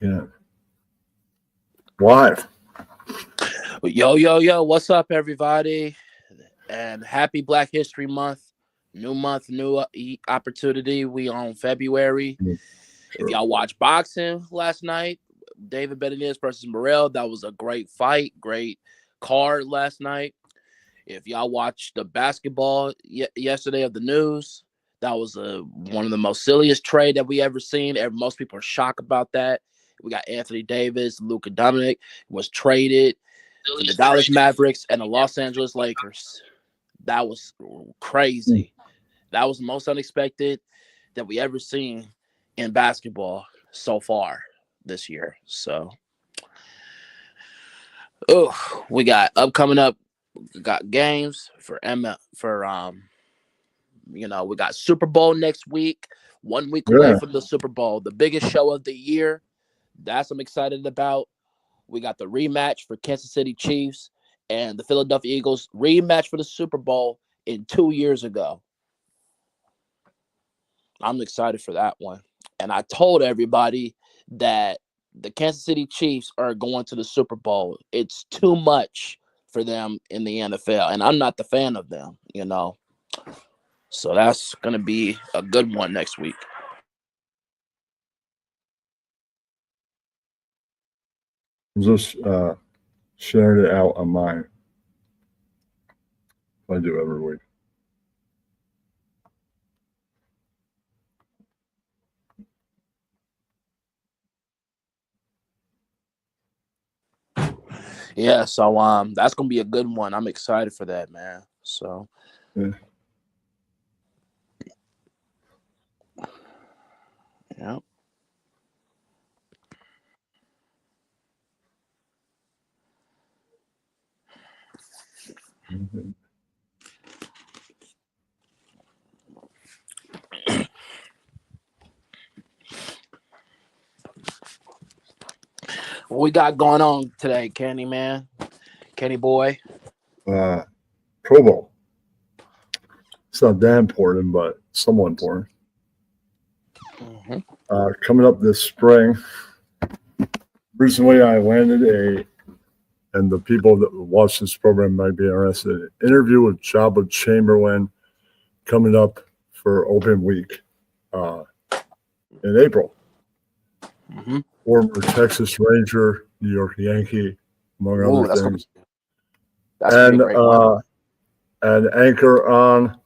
Yeah. Live. Yo, what's up, everybody? And happy Black History Month. New month, new opportunity. We on February. Sure. If y'all watch boxing last night, David Benavidez versus Morrell, that was a great fight, great card last night. If y'all watched the basketball yesterday of the news, that was one of the most silliest trade that we ever seen. Most people are shocked about that. We got Anthony Davis, Luka Doncic was traded to the Dallas Mavericks and the Los Angeles Lakers. That was crazy. That was the most unexpected that we ever seen in basketball so far this year. So, we got we got games for Emma we got Super Bowl next week. 1 week away from the Super Bowl, the biggest show of the year. That's I'm excited about. We got the rematch for Kansas City Chiefs and the Philadelphia Eagles rematch for the Super Bowl in 2 years ago. I'm excited for that one. And I told everybody that the Kansas City Chiefs are going to the Super Bowl. It's too much for them in the NFL. And I'm not the fan of them, So that's going to be a good one next week. Just sharing it out on mine. I do every week. Yeah, so that's gonna be a good one. I'm excited for that, man. So yeah. Mm-hmm. What we got going on today, Kenny man? Kenny boy? Pro Bowl. It's not that important, but somewhat important. Mm-hmm. Coming up this spring. Recently, I landed and the people that watch this program might be interested, an interview with Joba Chamberlain coming up for Open Week in April. Mm-hmm. Former Texas Ranger, New York Yankee, among other things. And anchor on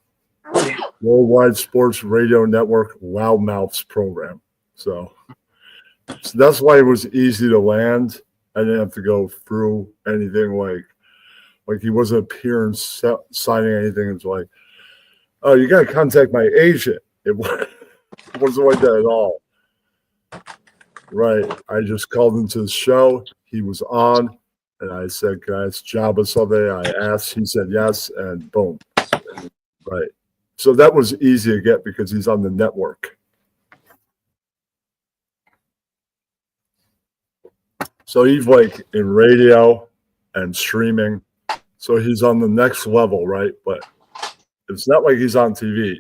Worldwide Sports Radio Network Loudmouths program. So that's why it was easy to land. I didn't have to go through anything like he wasn't appearing, signing anything. It's like, oh, you got to contact my agent. It wasn't like that at all. Right. I just called into the show. He was on, and I said, can I ask Joba something? I asked. He said yes, and boom. Right. So that was easy to get because he's on the network. So he's like in radio and streaming. So he's on the next level, right? But it's not like he's on TV.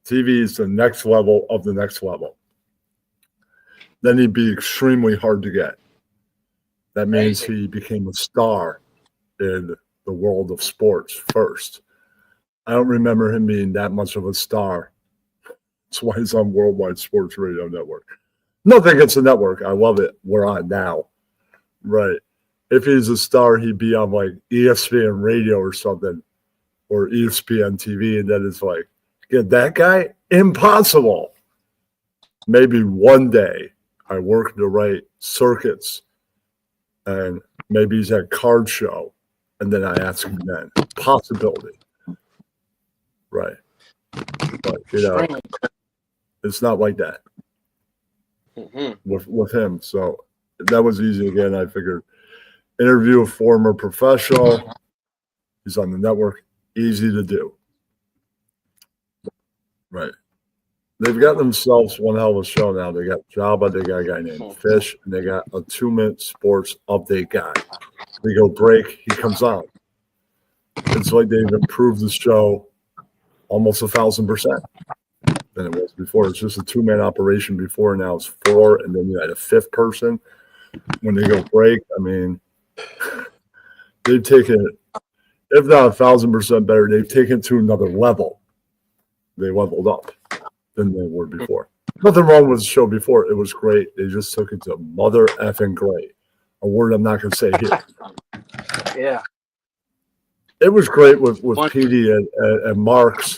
TV is the next level of the next level. Then he'd be extremely hard to get. That means he became a star in the world of sports first. I don't remember him being that much of a star. That's why he's on Worldwide Sports Radio Network. Nothing against the network. I love it. We're on now. Right. If he's a star, he'd be on like ESPN Radio or something, or ESPN TV, and then it's like, get that guy? Impossible. Maybe one day I work the right circuits, and maybe he's at Card Show, and then I ask him then. Possibility. Right. But, it's not like that with him. So that was easy again. I figured interview a former professional. He's on the network. Easy to do. Right. They've got themselves one hell of a show now. They got Joba, they got a guy named Fish, and they got a 2-minute sports update guy. They go break, he comes on. It's like they've improved the show almost 1,000% than it was before. It's just a 2-man operation before. Now it's 4, and then you had a 5th person. when they go break. I mean, they've taken it, if not 1,000% better, they've taken it to another level. They leveled up than they were before. Nothing wrong with the show before. It was great. They just took it to mother effing great. A word I'm not going to say here. Yeah. It was great with Petey and Marks.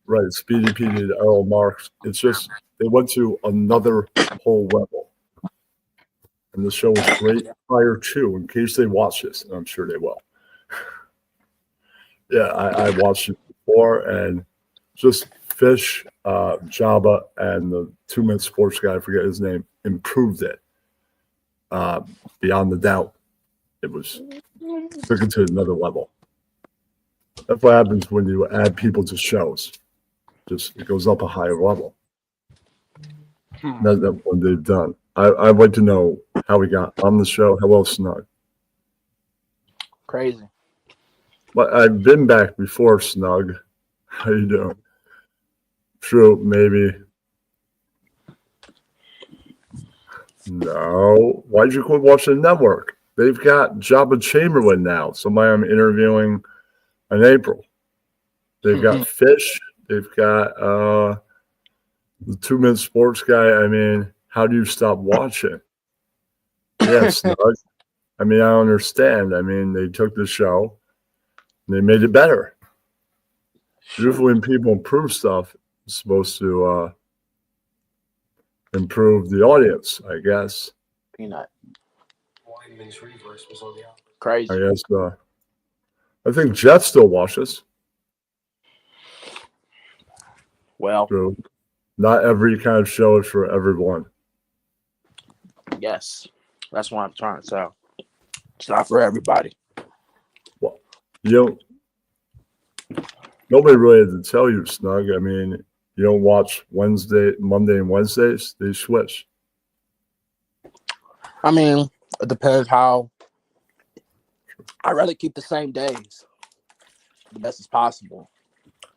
Right, Speedy Petey and Earl Marks. It's just they went to another whole level. And the show was great prior to, in case they watch this, and I'm sure they will. Yeah, I watched it before, and just Fish, Jabba, and the 2-minute sports guy, I forget his name, improved it beyond the doubt. It was took it to another level. That's what happens when you add people to shows. Just it goes up a higher level. That's what they've done. I'd like to know how we got on the show. Hello, Snug. Crazy. But I've been back before, Snug. How you doing? True, maybe. No. Why'd you quit watching the network? They've got Jabba Chamberlain now. Somebody I'm interviewing in April. They've got Fish. They've got the 2-minute sports guy. I mean, how do you stop watching? Yeah, Snug. I mean, I don't understand. I mean, they took the show and they made it better. Usually when people improve stuff, it's supposed to improve the audience, I guess. Peanut. Crazy. I guess. I think Jeff still watches. Well, True. Not every kind of show is for everyone. yes. That's what I'm trying to say. It's not for everybody. Well, nobody really had to tell you, Snug. I mean, you don't watch Monday and Wednesdays. They switch. I mean, it depends how. I'd rather keep the same days, the best as possible.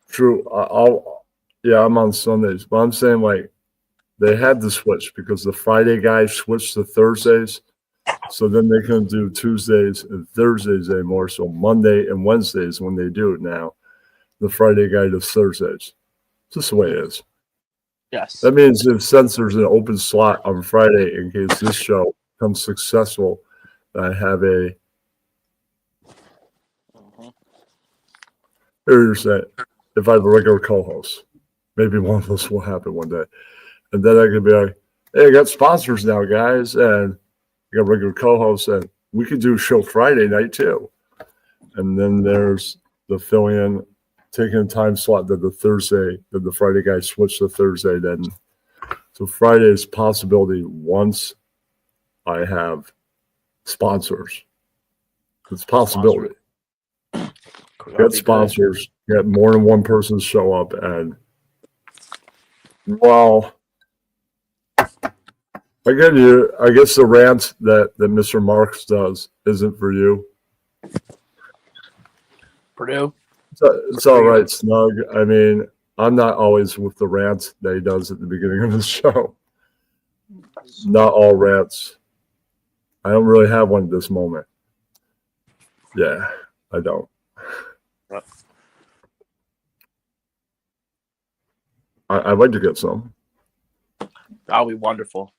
True. I'm on Sundays, but I'm saying like they had to switch because the Friday guys switched to Thursdays, so then they couldn't do Tuesdays and Thursdays anymore. So Monday and Wednesdays when they do it now, the Friday guy does Thursdays. It's just the way it is. Yes. That means if since there's an open slot on Friday in case this show becomes successful, I have a. Here's that. If I have a regular co-host, maybe one of those will happen one day, and then I could be like, "Hey, I got sponsors now, guys, and I got regular co-hosts, and we could do a show Friday night too." And then there's the fill-in, taking a time slot that the Friday guy switched to Thursday. Then, so Friday is possibility once I have sponsors. It's a possibility. Get sponsors, get more than one person show up, and well, I guess the rant that Mr. Marks does isn't for you. Purdue. It's all right, Snug. I mean, I'm not always with the rants that he does at the beginning of the show. Not all rants. I don't really have one at this moment. Yeah, I don't. I'd like to get some. That would be wonderful.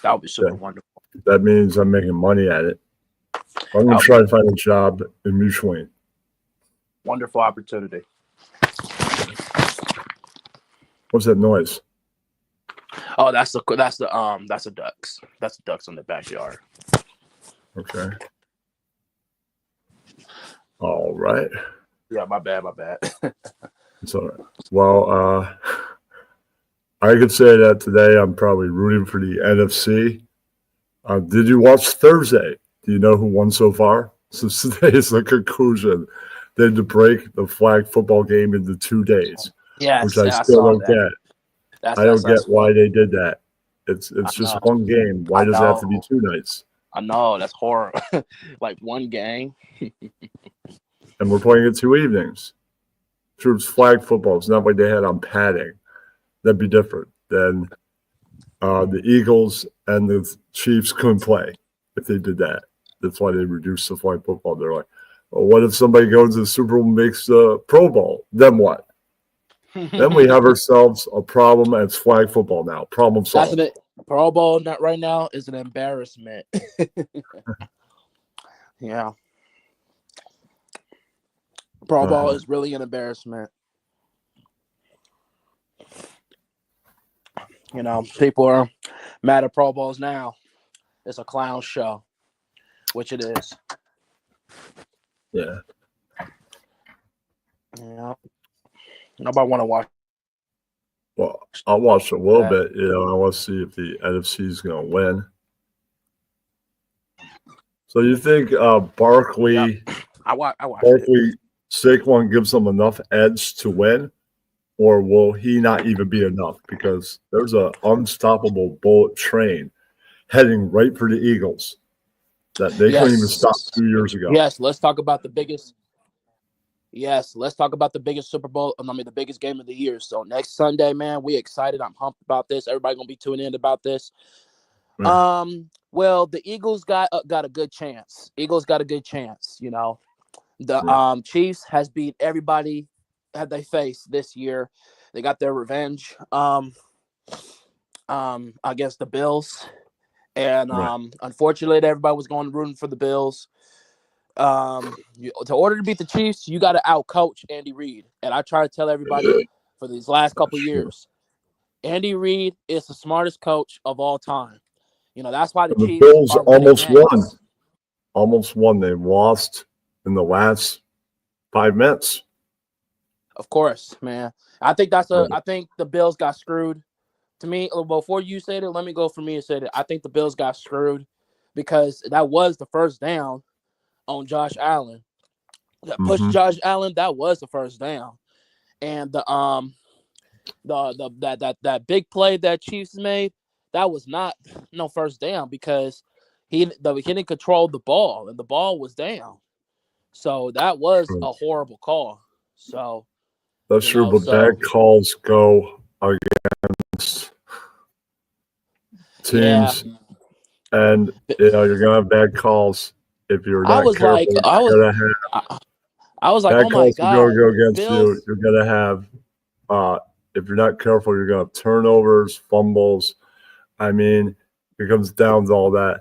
That would be super wonderful. That means I'm making money at it. I'm going to try to find a job in Mutual. Wonderful opportunity. What's that noise? Oh, that's the ducks. That's the ducks in the backyard. Okay. All right. Yeah, my bad. It's all right. Well, I could say that today I'm probably rooting for the NFC. Did you watch Thursday? Do you know who won so far? So today is the conclusion. They had to break the flag football game into 2 days. Yes, which I still don't get. I don't get why they did that. It's just one game. Why does it have to be 2 nights? I know, that's horrible. Like one game. And we're playing it 2 evenings. True, it's flag football. It's not like they had on padding. That'd be different. Then the Eagles and the Chiefs couldn't play if they did that. That's why they reduced the flag football. They're like, well, what if somebody goes to the Super Bowl and makes the Pro Bowl? Then what? Then we have ourselves a problem, and it's flag football now. Problem solved. That's Pro Bowl not right now is an embarrassment. Yeah. Pro Bowl is really an embarrassment. You know, people are mad at Pro Bowls now. It's a clown show, which it is. Yeah. Yeah. Nobody want to watch. Well, I'll watch a little bit. You know, I want to see if the NFC is going to win. So you think Barkley, Yep. I watch Barkley, Saquon gives them enough edge to win, or will he not even be enough? Because there's an unstoppable bullet train heading right for the Eagles that they couldn't even stop 2 years ago. Yes, let's talk about the biggest. Yes, let's talk about the biggest Super Bowl. The biggest game of the year. So next Sunday, man, we excited. I'm pumped about this. Everybody gonna be tuning in about this. Well, the Eagles got a good chance. Eagles got a good chance. You know, the Chiefs has beat everybody that they faced this year. They got their revenge. Against the Bills, and unfortunately, everybody was going rooting for the Bills. To order to beat the Chiefs, you got to outcoach Andy Reid. And I try to tell everybody for these last couple of years, Andy Reid is the smartest coach of all time. You know, that's why the Chiefs Bills are almost won. Almost won. They lost in the last 5 minutes. Of course, man. I think I think the Bills got screwed. To me, before you said it, let me go for me and say it. I think the Bills got screwed because that was the first down on Josh Allen. That pushed Josh Allen, that was the first down. And that big play that Chiefs made, that was not no first down because he didn't control the ball and the ball was down. So that was a horrible call. So that's true, but bad calls go against teams, and you know you're gonna have bad calls if you're not careful. I was like, oh my God, go against Bills. You're gonna have if you're not careful, you're gonna have turnovers, fumbles. I mean, it comes down to all that.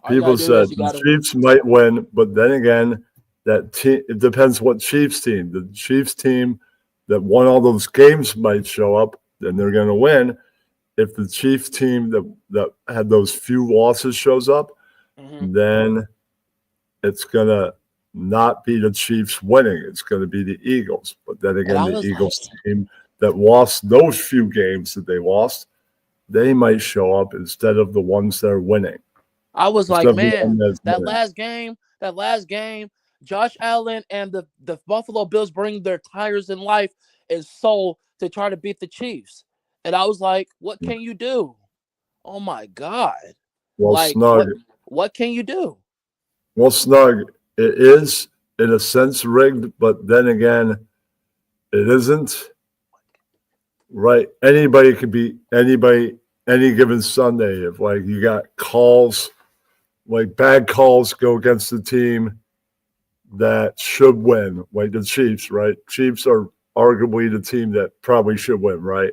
People said the Chiefs might win, but then again, that team, it depends what Chiefs team. The Chiefs team that won all those games might show up, then they're going to win. If the Chiefs team that had those few losses shows up, then it's going to not be the Chiefs winning. It's going to be the Eagles. But then again, the Eagles team that lost those few games that they lost, they might show up instead of the ones that are winning. I was like, man, that last game, Josh Allen and the Buffalo Bills bring their tires in life and soul to try to beat the Chiefs. And I was like, what can you do? Oh, my God. Well, like, Snug. What can you do? Well, Snug, it is in a sense rigged, but then again, it isn't. Right? Anybody could beat anybody any given Sunday. If, like, you got calls, like bad calls go against the team that should win, like the Chiefs, right? Chiefs are arguably the team that probably should win, right?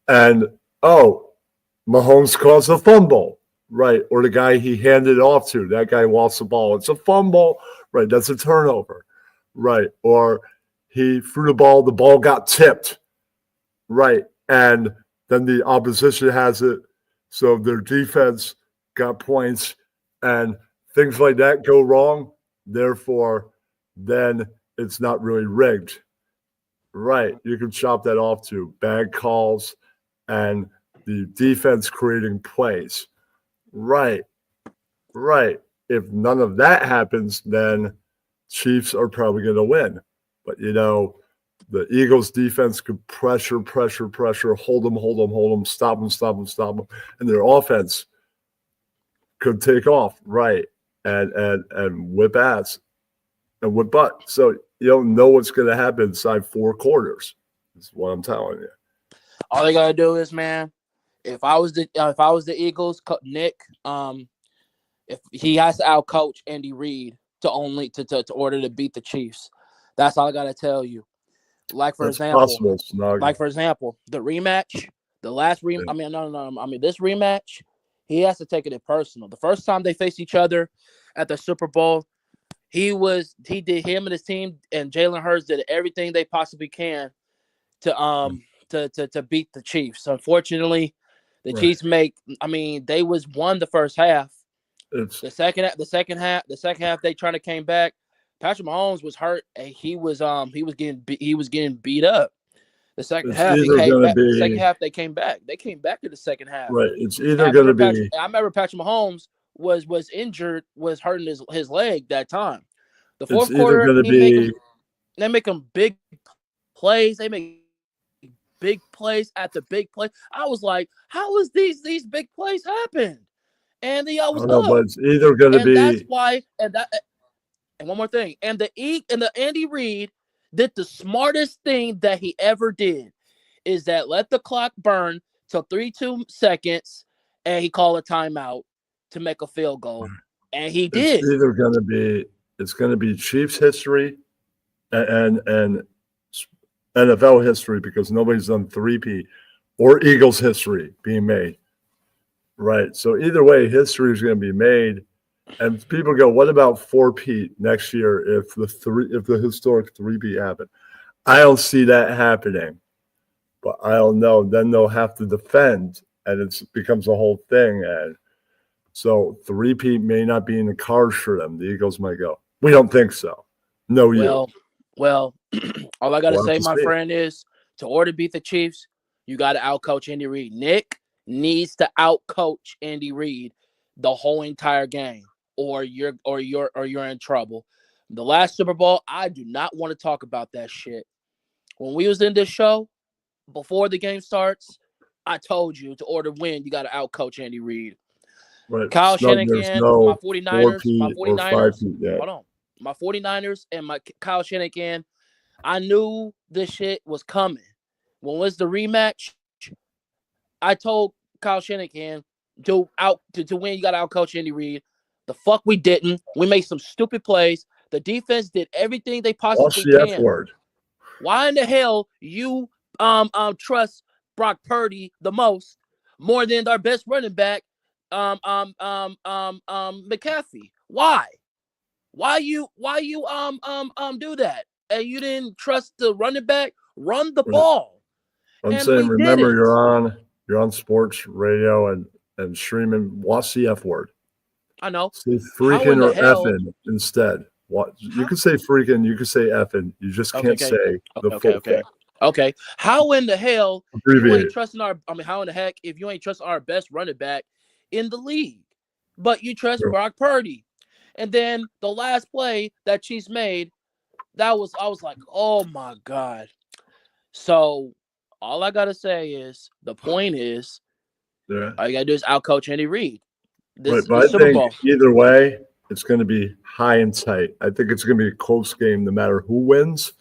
And, Mahomes caused a fumble, right? Or the guy he handed it off to, that guy lost the ball. It's a fumble, right? That's a turnover, right? Or he threw the ball got tipped, right? And then the opposition has it, so their defense got points, and things like that go wrong. Therefore, then it's not really rigged. Right. You can chop that off to bad calls and the defense creating plays. Right. Right. If none of that happens, then Chiefs are probably going to win. But, the Eagles defense could pressure, hold them, stop them. And their offense could take off. Right. And whip ass and whip butt. So you don't know what's going to happen inside 4 quarters. That's what I'm telling you. All they got to do is, man, if I was the Eagles, Nick, if he has to outcoach Andy Reid to order to beat the Chiefs, that's all I gotta tell you. Like for That's example, possible, Snug. the rematch, the last Yeah. I mean, no. I mean, this rematch, he has to take it personal. The first time they faced each other at the Super Bowl, him and his team and Jalen Hurts did everything they possibly can to beat the Chiefs. Unfortunately, the Right. Chiefs they won the first half. It's The second half they trying to came back. Patrick Mahomes was hurt and he was getting beat up. The second it's half they either came gonna back. The second be half they came back. They came back to the second half. right. It's And either gonna be I remember Patrick Mahomes was injured, was hurting his leg that time. The it's fourth either quarter, gonna be they make him big plays. They make big plays at the big play. I was like, how is these big plays happen? And they I always don't know, but up. it's either gonna And that's be why and one more thing. And the Andy Reid did the smartest thing that he ever did is that let the clock burn till 32 seconds and he called a timeout to make a field goal. And he it's did. either gonna be Chiefs history and NFL history because nobody's done 3P or Eagles history being made. Right. So either way, history is going to be made. And people go, what about 4P next year if the historic 3P happen? I don't see that happening. But I don't know. Then they'll have to defend and it becomes a whole thing. And so 3P may not be in the cards for them. The Eagles might go, we don't think so. No, you. Well, all I gotta We'll have say, to my see. friend, is to order beat the Chiefs, you gotta outcoach Andy Reid. Nick needs to outcoach Andy Reid the whole entire game, or you're in trouble. The last Super Bowl, I do not want to talk about that shit. When we was in this show, before the game starts, I told you to order win, you gotta outcoach Andy Reid. Right. Kyle Snug, there's Shanahan, no 4P or 49ers, 5P yet. hold on. My 49ers and my Kyle Shanahan, I knew this shit was coming. When was the rematch? I told Kyle Shanahan to win, you got to outcoach Andy Reid. The fuck we didn't. We made some stupid plays. The defense did everything they Watch possibly the F can. word. Why in the hell you trust Brock Purdy the most more than our best running back, McCaffrey? Why? Why you do that? And you didn't trust the running back? Run the Right. ball. I'm And saying, we remember, didn't. you're on sports radio and streaming. Watch the F word. I know. Say How in freaking the or hell? effing instead. What you How, can say freaking, you can say effing. You just can't say the full thing. Okay. How in the hell you ain't Abbreviate. trusting how in the heck if you ain't trusting our best running back in the league, but you trust True. Brock Purdy? And then the last play that Chiefs made, I was like, oh my God. So all I gotta say is the point is Yeah. all you gotta do is outcoach Andy Reid. Right. The But I Super think Bowl. either way, it's going to be high and tight. I think it's going to be a close game no matter who wins.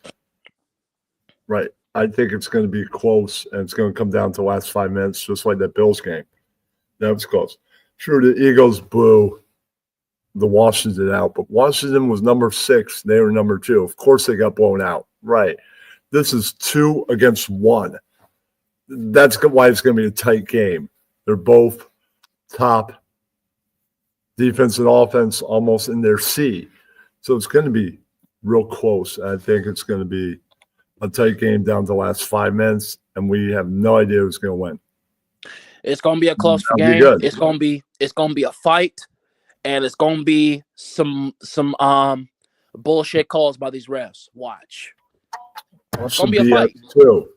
Right. I think it's going to be close and it's going to come down to the last 5 minutes, just like that Bills game. That was close. Sure, the Eagles blew the Washington out, but Washington was number 6. They were number 2. Of course, they got blown out. Right. This is 2 against 1. That's why it's going to be a tight game. They're both top defense and offense almost in their C. So it's going to be real close. I think it's going to be a tight game down to the last 5 minutes, and we have no idea who's going to win. It's gonna be a close That'll game. be good. It's gonna be a fight, and it's gonna be some bullshit calls by these refs. Watch. Watch It's some gonna be a BS fight. too.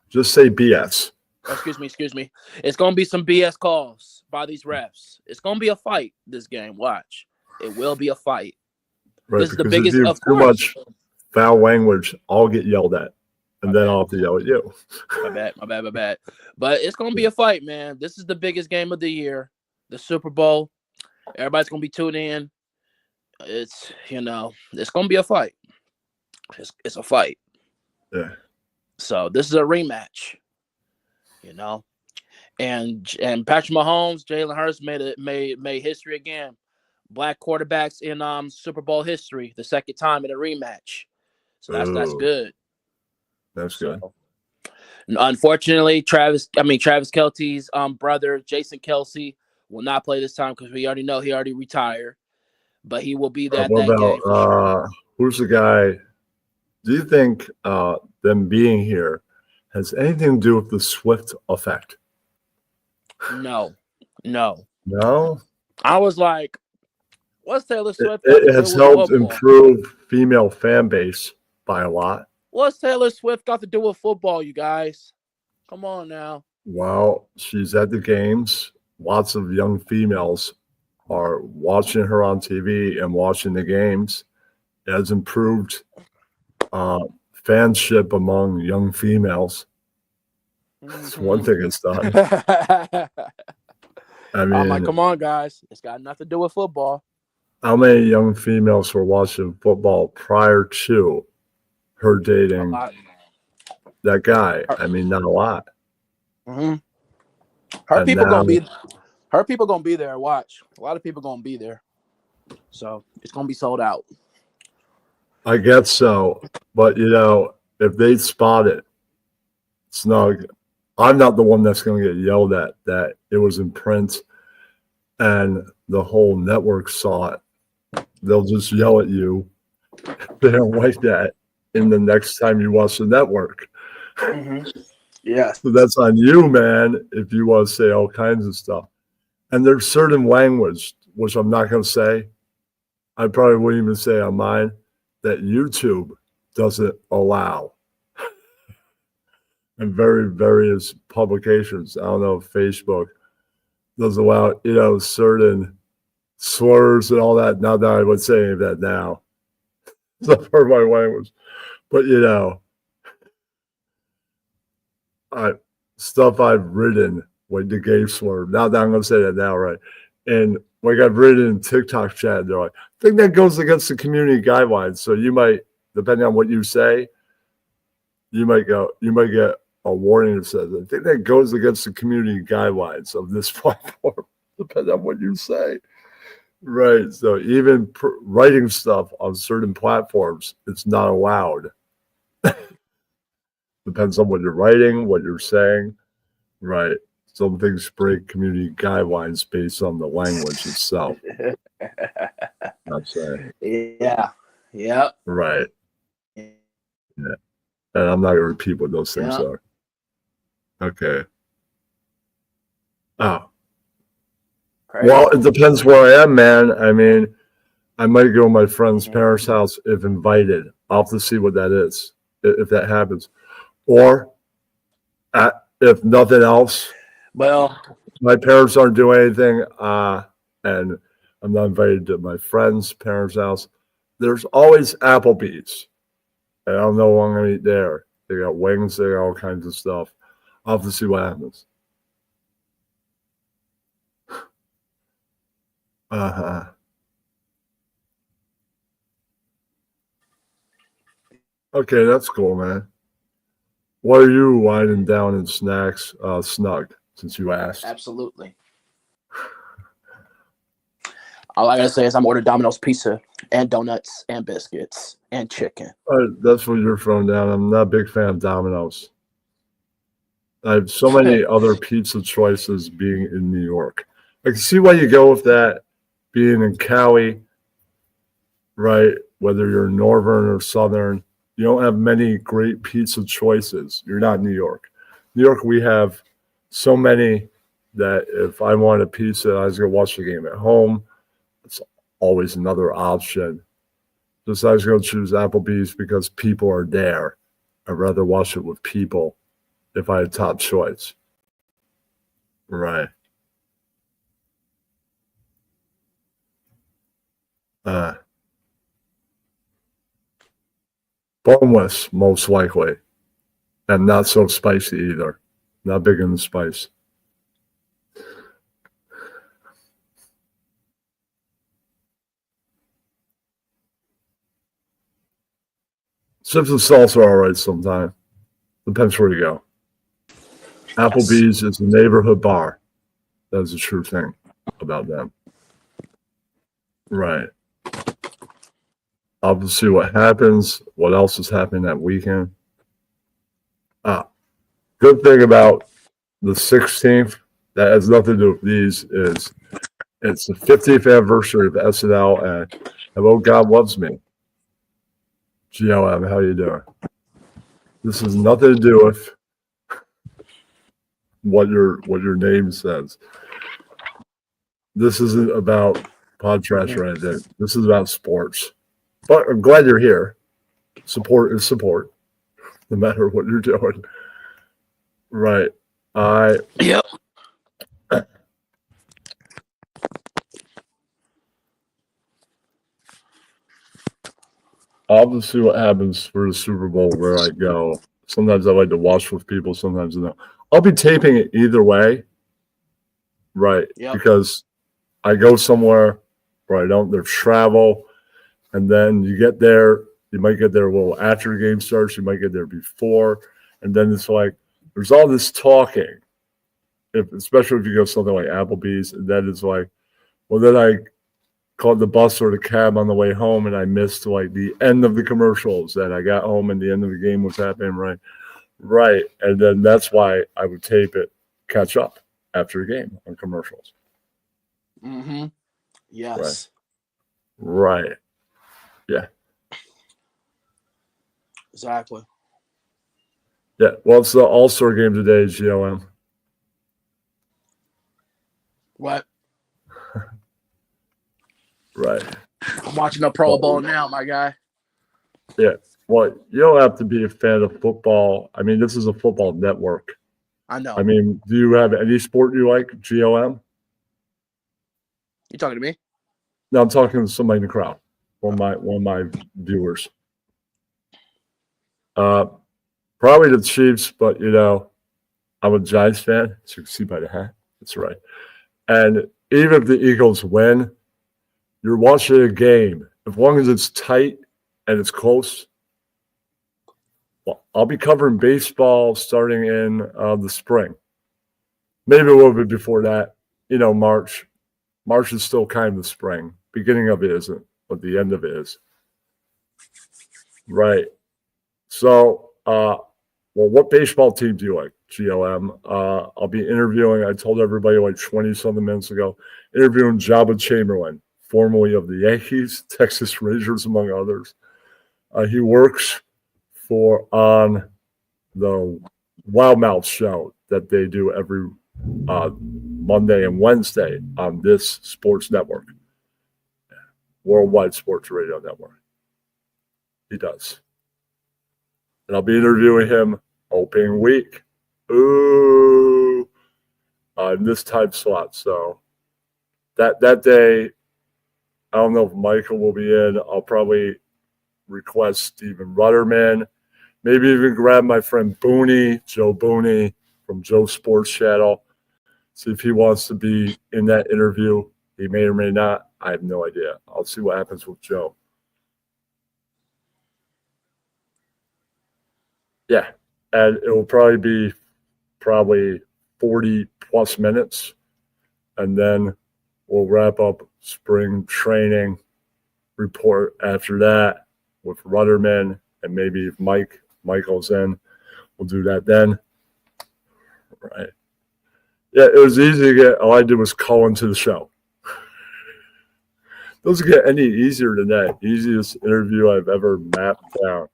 Just say BS. Excuse me. It's gonna be some BS calls by these refs. It's gonna be a fight. This game. Watch. It will be a fight. Right, This is the because if biggest, you have of too course. much foul language, I'll get yelled at, and then I'll have to yell at you. My bad. But it's gonna be a fight, man. This is the biggest game of the year, the Super Bowl. Everybody's gonna be tuned in. It's it's gonna be a fight. It's a fight. Yeah. So this is a rematch. And Patrick Mahomes, Jalen Hurts made history again. Black quarterbacks in Super Bowl history, the second time in a rematch. So that's Ooh, good. that's good. So, unfortunately, Travis Kelce's brother, Jason Kelsey, will not play this time because we already know he already retired. But he will be there at What that game for sure. about who's the guy? Do you think them being here has anything to do with the Swift effect? No. No, I was like, what's Taylor it, Swift got to it do has with helped football? improve female fan base by a lot. What's Taylor Swift got to do with football, you guys? Come on now. While she's at the games, lots of young females are watching her on TV and watching the games. It has improved fanship among young females. That's one thing it's done. I I'm like, mean, come on, guys. It's got nothing to do with football. how many young females were watching football prior to her A dating lot. that guy? I mean, not a lot. Mm-hmm. Her And people now, gonna be there. Watch. A lot of people gonna be there. So it's gonna be sold out. I guess so. But, if they spot it, Snug, I'm not the one that's going to get yelled at that it was in print and the whole network saw it. They'll just yell at you. They don't like that in the next time you watch the network. Mm-hmm. Yeah. So that's on you, man, if you want to say all kinds of stuff. And there's certain language, which I'm not going to say. I probably wouldn't even say on mine, that YouTube doesn't allow. And various publications. I don't know if Facebook does allow, certain slurs and all that. Not that I would say any of that now. It's not part of my language. But stuff I've written like the gay slur. Not that I'm gonna say that now, right? And like I've written in TikTok chat, they're like, I think that goes against the community guidelines. So you might, depending on what you say, you might get a warning that says, I think that goes against the community guidelines of this platform, depending on what you say. Right. So even writing stuff on certain platforms, it's not allowed. Depends on what you're writing, what you're saying. Right. Some things break community guidelines based on the language itself. I'm saying. Yeah. Yep. Right. Yeah. And I'm not going to repeat what those things are. Okay. Oh. Crazy. Well, it depends where I am, man. I mean, I might go to my friend's parents' house if invited. I'll have to see what that is, if that happens. Or, if nothing else, well, my parents aren't doing anything, and I'm not invited to my friend's parents' house, there's always Applebee's. And I don't know what I'm going to eat there. They got wings, they got all kinds of stuff. I'll have to see what happens. Uh-huh. Okay, that's cool, man. What are you winding down in snacks, Snug, since you asked? Absolutely. All I gotta say is I'm ordering Domino's pizza and donuts and biscuits and chicken. That's what you're throwing down. I'm not a big fan of Domino's. I have so many other pizza choices being in New York. I can see why you go with that, being in Cali, right? Whether you're northern or southern, you don't have many great pizza choices. You're not New York. New York, we have so many that if I want a pizza, I was going to watch the game at home. It's always another option. Just I was going to choose Applebee's because people are there. I'd rather watch it with people if I had top choice. Right. Boneless, most likely. And not so spicy either. Not big in the spice. Chips and salsa are all right sometimes. Depends where you go. Applebee's is a neighborhood bar. That's a true thing about them. Right. I'll see what happens. What else is happening that weekend? Good thing about the 16th that has nothing to do with these is it's the 50th anniversary of SNL and Hello, God Loves Me. GLM, how you doing? This has nothing to do with what your name says. This isn't about podcast or anything. This is about sports. But I'm glad you're here. Support is support, no matter what you're doing. Right. Yep. I'll just see what happens for the Super Bowl where I go. Sometimes I like to watch with people, sometimes no. I'll be taping it either way. Right. Yep. Because I go somewhere where there's travel, and then you get there, you might get there a little after the game starts, you might get there before, and then it's like there's all this talking. Especially if you go something like Applebee's, and then it's like, well, then I caught the bus or the cab on the way home, and I missed like the end of the commercials. And I got home, and the end of the game was happening. Right, and then that's why I would tape it, catch up after the game on commercials. Mm-hmm. Yes. Right. Yeah. Exactly. Yeah. Well, it's the All-Star game today, GLM. What? Right. I'm watching the Pro Bowl now, my guy. Yeah. Well, you don't have to be a fan of football. I mean, this is a football network. I know. I mean, do you have any sport you like, GLM? You talking to me? No, I'm talking to somebody in the crowd. One of my viewers. Probably the Chiefs, but I'm a Giants fan, as you can see by the hat. That's right. And even if the Eagles win, you're watching a game. As long as it's tight and it's close. Well, I'll be covering baseball starting in the spring. Maybe a little bit before that. March. March is still kind of the spring. Beginning of it isn't, but the end of it is. Right. So, what baseball team do you like, GLM? I'll be interviewing, I told everybody like 20-something minutes ago, interviewing Jabba Chamberlain, formerly of the Yankees, Texas Rangers, among others. He works on the Loudmouth show that they do every Monday and Wednesday on this sports network, Worldwide Sports Radio Network. He does. And I'll be interviewing him opening week. In this time slot. So that day, I don't know if Michael will be in. I'll probably request Stephen Rudderman. Maybe even grab my friend Booney, Joe Booney from Joe Sports Channel. See if he wants to be in that interview. He may or may not. I have no idea. I'll see what happens with Joe. Yeah. And it will probably be 40 plus minutes. And then we'll wrap up spring training report after that with Rudderman, and maybe if Michael's in, we'll do that then. Right. Yeah, it was easy to get. All I did was call into the show. Doesn't get any easier than that. Easiest interview I've ever mapped down.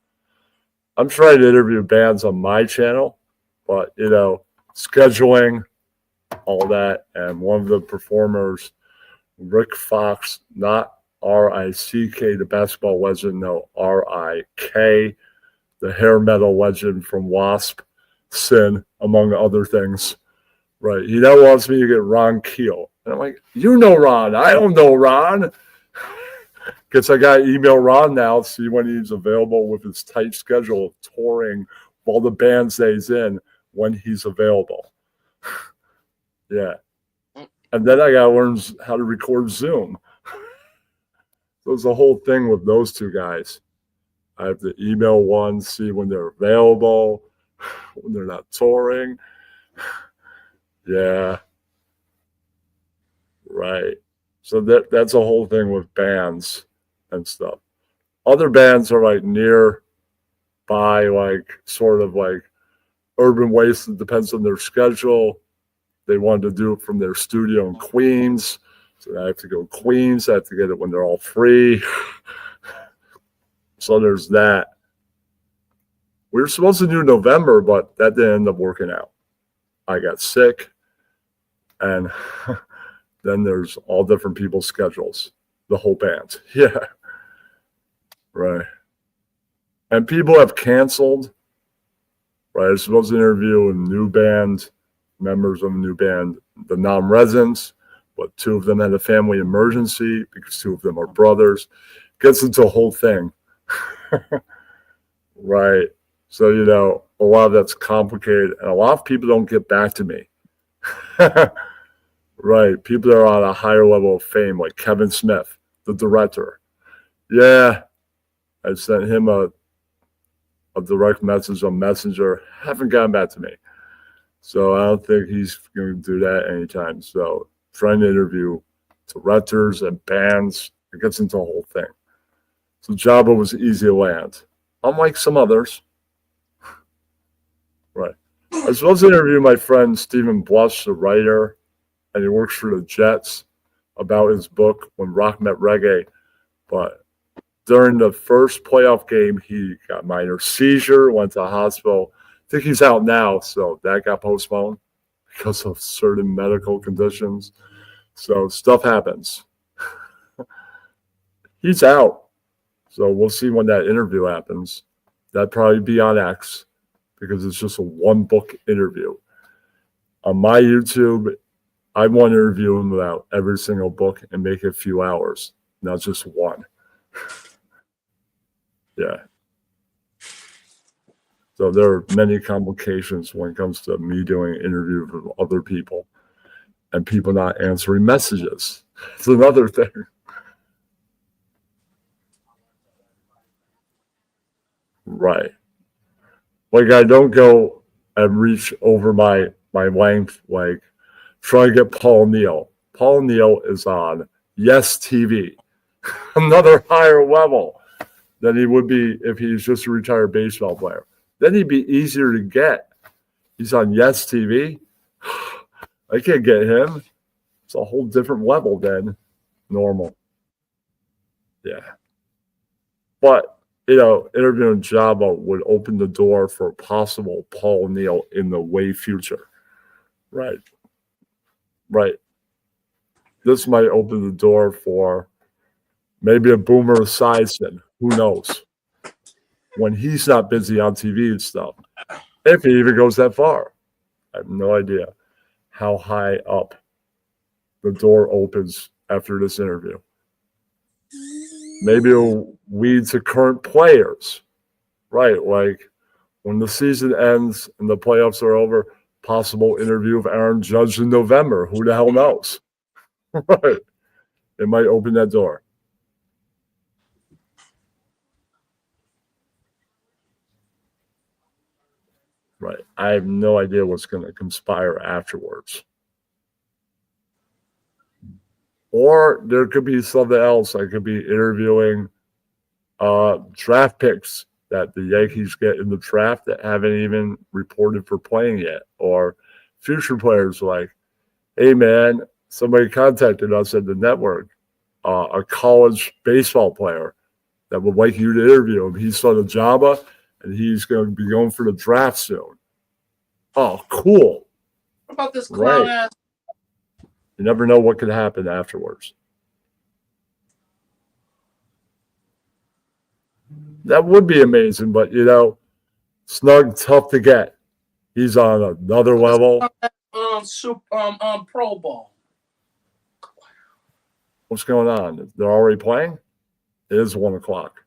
I'm trying to interview bands on my channel, but scheduling, all that, and one of the performers, Rick Fox, not R-I-C-K, the basketball legend, no, R-I-K, the hair metal legend from Wasp, Sin, among other things. Right. He now wants me to get Ron Keel. And I'm like, Ron. I don't know Ron. Guess I got to email Ron now, see when he's available with his tight schedule of touring all the bands that he's in when he's available. Yeah. And then I got to learn how to record Zoom. So it's the whole thing with those two guys. I have to email one, see when they're available, when they're not touring. Yeah, right. So that's a whole thing with bands and stuff. Other bands are like nearby, like sort of like Urban Waste. It depends on their schedule. They wanted to do it from their studio in Queens. So I have to go to Queens. I have to get it when they're all free. So there's that. We were supposed to do November, but that didn't end up working out. I got sick. And then there's all different people's schedules, the whole band. Yeah. Right. And people have canceled. Right. I was supposed to interview a new band, members of a new band, the non-residents, but two of them had a family emergency because two of them are brothers. Gets into a whole thing. Right. So, a lot of that's complicated, and a lot of people don't get back to me. Right. People that are on a higher level of fame, like Kevin Smith, the director. Yeah. I sent him a direct message on Messenger. Haven't gotten back to me. So I don't think he's going to do that anytime. So trying to interview directors and bands, it gets into a whole thing. So Jabba was easy to land, unlike some others. Right. I was supposed to interview my friend Stephen Blush, the writer, and he works for the Jets, about his book When Rock Met Reggae. But during the first playoff game, he got a minor seizure, went to the hospital. I think he's out now, so that got postponed because of certain medical conditions. So stuff happens. He's out. So we'll see when that interview happens. That'd probably be on X because it's just a one book interview. On my YouTube, I want to interview him about every single book and make it a few hours, not just one. Yeah. So there are many complications when it comes to me doing interviews with other people and people not answering messages. It's another thing. Right. Like I don't go and reach over my length, like try to get Paul Neal. Paul Neal is on Yes TV, another higher level than he would be if he's just a retired baseball player. Then he'd be easier to get. He's on Yes TV. I can't get him. It's a whole different level than normal. Yeah. But, interviewing Jabba would open the door for possible Paul Neal in the way future. Right. Right. This might open the door for maybe a Boomer Esiason. Who knows? When he's not busy on TV and stuff. If he even goes that far. I have no idea how high up the door opens after this interview. Maybe it'll lead to current players. Right, like when the season ends and the playoffs are over, possible interview of Aaron Judge in November. Who the hell knows? Right. It might open that door. Right. I have no idea what's going to conspire afterwards. Or there could be something else. I could be interviewing draft picks that the Yankees get in the draft that haven't even reported for playing yet. Or future players like, hey, man, somebody contacted us at the network, a college baseball player that would like you to interview him. He's on the Jabba, and he's going to be going for the draft soon. Oh, cool. What about this clown ass? You never know what could happen afterwards. That would be amazing, but, Snug, tough to get. He's on another level. Pro Bowl. What's going on? They're already playing? It is 1 o'clock.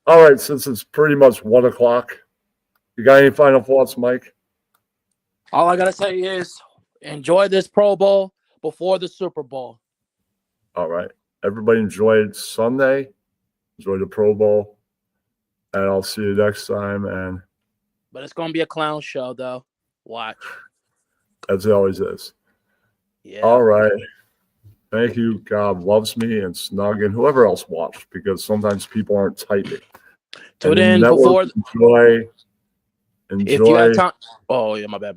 All right, since it's pretty much 1 o'clock, you got any final thoughts, Mike? All I gotta say is enjoy this Pro Bowl before the Super Bowl. All right. Everybody enjoyed Sunday. Enjoy the Pro Bowl. And I'll see you next time. And But it's gonna be a clown show, though. Watch. as it always is. Yeah. All right. Thank you. God loves me and Snug and whoever else watched, because sometimes people aren't typing. Tune in before. Enjoy. If you have time. Oh yeah, my bad.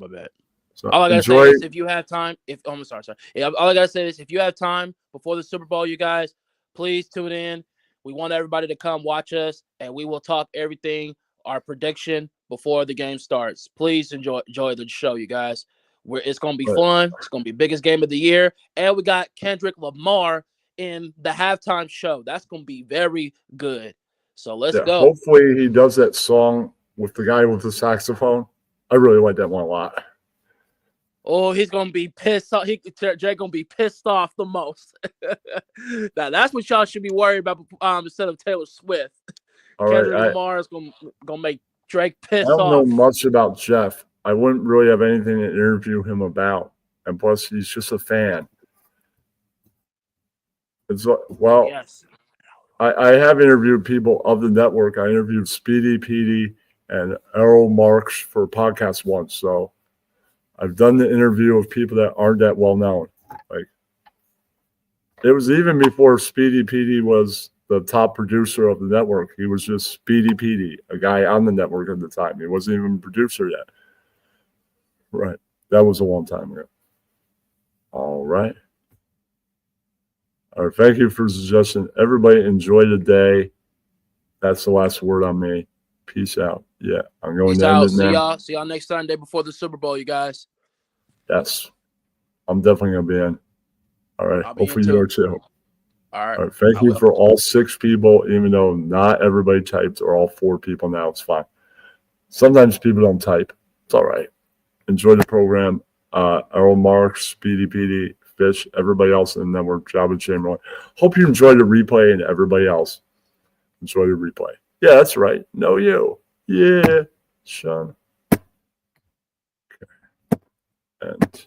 So all I gotta enjoy. say is if you have time. I'm sorry. Yeah, all I gotta say is if you have time before the Super Bowl, you guys, please tune in. We want everybody to come watch us, and we will talk everything, our prediction before the game starts. Please enjoy the show, you guys. It's gonna be fun. It's gonna be biggest game of the year, and we got Kendrick Lamar in the halftime show. That's gonna be very good. So let's go. Hopefully he does that song with the guy with the saxophone. I really like that one a lot. Oh, he's gonna be pissed off. Jay gonna be pissed off the most. Now that's what y'all should be worried about instead of Taylor Swift. Kendrick Lamar is gonna make Drake pissed off. I don't know much about Jeff. I wouldn't really have anything to interview him about, and plus he's just a fan. Yes. I have interviewed people of the network. I interviewed Speedy Petey and Errol Marks for podcast once, so I've done the interview of people that aren't that well known. Like, it was even before Speedy Petey was the top producer of the network. He was just Speedy Petey, a guy on the network at the time. He wasn't even a producer yet. Right. That was a long time ago. All right. All right. Thank you for the suggestion. Everybody enjoy the day. That's the last word on me. Peace out. Yeah, I'm going Peace to out. end it now. See y'all next Sunday before the Super Bowl, you guys. Yes, I'm definitely going to be in. All right. Hopefully you are too. All right. All right. Thank you for all 6 people, even though not everybody typed, or all 4 people now. It's fine. Sometimes people don't type. It's all right. Enjoy the program. Errol Marks, Speedy Petey, Fish, everybody else in the network, Jabba Chamberlain. Hope you enjoyed the replay, and everybody else enjoy the replay. Yeah, that's right. Know you. Yeah, Sean. Okay. And